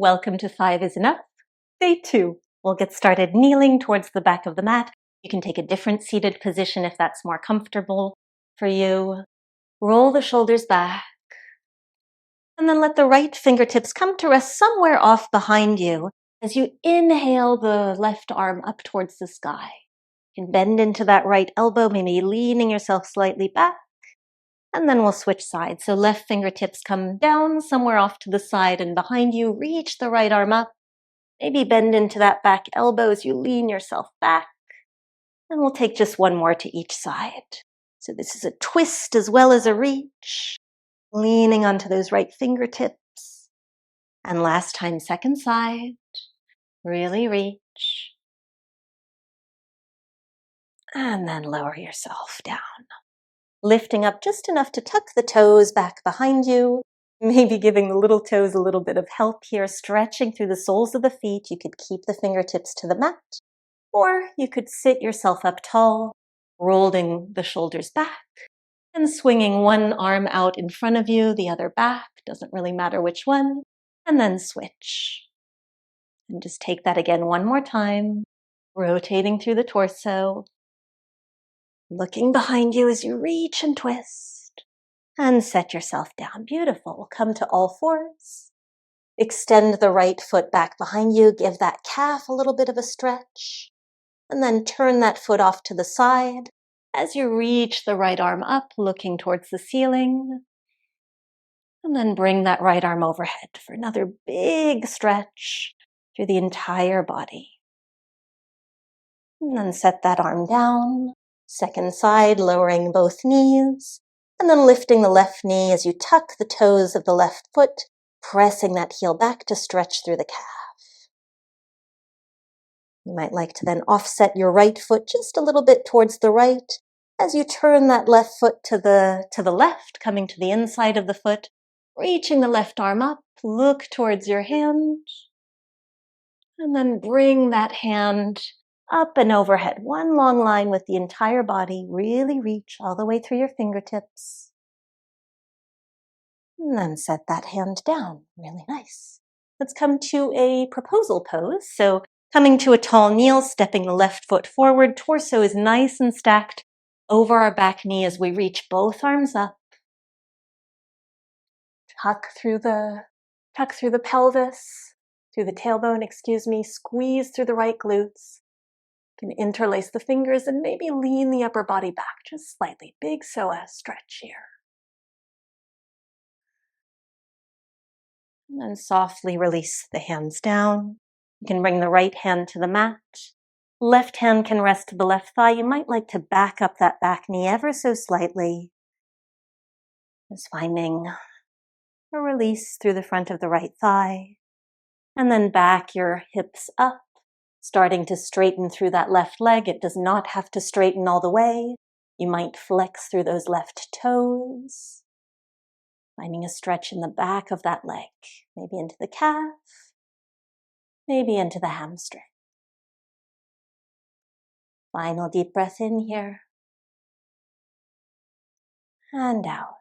Welcome to 5 is Enough, Day 2. We'll get started kneeling towards the back of the mat. You can take a different seated position if that's more comfortable for you. Roll the shoulders back. And then let the right fingertips come to rest somewhere off behind you as you inhale the left arm up towards the sky. You can bend into that right elbow, maybe leaning yourself slightly back. And then we'll switch sides. So left fingertips come down somewhere off to the side and behind you. Reach the right arm up. Maybe bend into that back elbow as you lean yourself back. And we'll take just one more to each side. So this is a twist as well as a reach. Leaning onto those right fingertips. And last time, second side. Really reach. And then lower yourself down. Lifting up just enough to tuck the toes back behind you. Maybe giving the little toes a little bit of help here, stretching through the soles of the feet. You could keep the fingertips to the mat, or you could sit yourself up tall, rolling the shoulders back, and swinging one arm out in front of you, the other back, doesn't really matter which one, and then switch. And just take that again one more time, rotating through the torso, looking behind you as you reach and twist, and set yourself down. Beautiful. Come to all fours. Extend the right foot back behind you. Give that calf a little bit of a stretch. And then turn that foot off to the side as you reach the right arm up, looking towards the ceiling. And then bring that right arm overhead for another big stretch through the entire body. And then set that arm down. Second side, lowering both knees. And then lifting the left knee as you tuck the toes of the left foot, pressing that heel back to stretch through the calf. You might like to then offset your right foot just a little bit towards the right as you turn that left foot to the left, coming to the inside of the foot, reaching the left arm up, look towards your hand, and then bring that hand up and overhead. One long line with the entire body. Really reach all the way through your fingertips. And then set that hand down. Really nice. Let's come to a proposal pose. So coming to a tall kneel, stepping the left foot forward. Torso is nice and stacked over our back knee as we reach both arms up. Tuck through the pelvis, through the tailbone, squeeze through the right glutes. You can interlace the fingers and maybe lean the upper body back just slightly. Big psoas stretch here. And then softly release the hands down. You can bring the right hand to the mat. Left hand can rest to the left thigh. You might like to back up that back knee ever so slightly. Just finding a release through the front of the right thigh. And then back your hips up, starting to straighten through that left leg. It does not have to straighten all the way. You might flex through those left toes. Finding a stretch in the back of that leg, maybe into the calf, maybe into the hamstring. Final deep breath in here and out.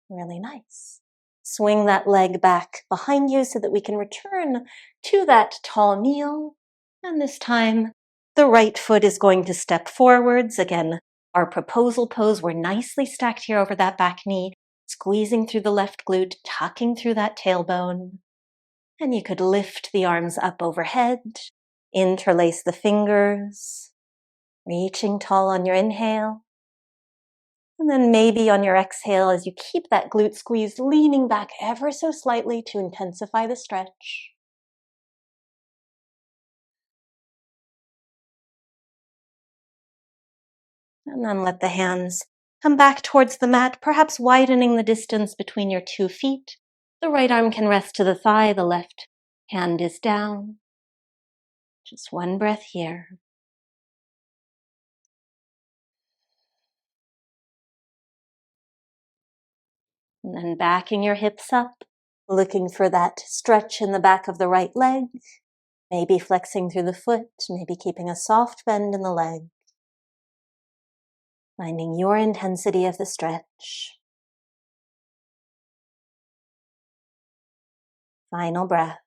Really nice. Swing that leg back behind you so that we can return to that tall kneel. And this time, the right foot is going to step forwards. Again, our proposal pose. We're nicely stacked here over that back knee. Squeezing through the left glute, tucking through that tailbone. And you could lift the arms up overhead, interlace the fingers, reaching tall on your inhale. And then maybe on your exhale, as you keep that glute squeezed, leaning back ever so slightly to intensify the stretch. And then let the hands come back towards the mat, perhaps widening the distance between your 2 feet. The right arm can rest to the thigh, the left hand is down. Just one breath here. And then backing your hips up, looking for that stretch in the back of the right leg. Maybe flexing through the foot, maybe keeping a soft bend in the leg. Finding your intensity of the stretch. Final breath.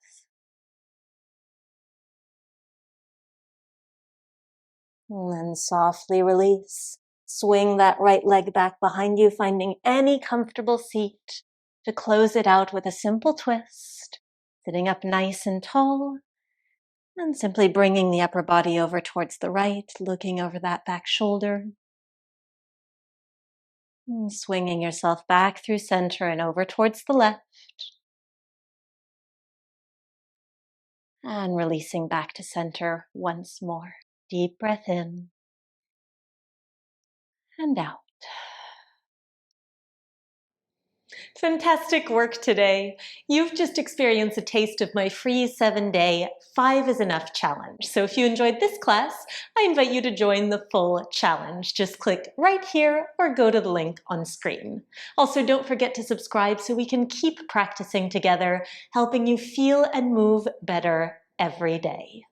And then softly release. Swing that right leg back behind you, finding any comfortable seat to close it out with a simple twist. Sitting up nice and tall, and simply bringing the upper body over towards the right, looking over that back shoulder. And swinging yourself back through center and over towards the left. And releasing back to center once more. Deep breath in and out. Fantastic work today. You've just experienced a taste of my free 7-day 5 is enough challenge. So if you enjoyed this class, I invite you to join the full challenge. Just click right here or go to the link on screen. Also, don't forget to subscribe so we can keep practicing together, helping you feel and move better every day.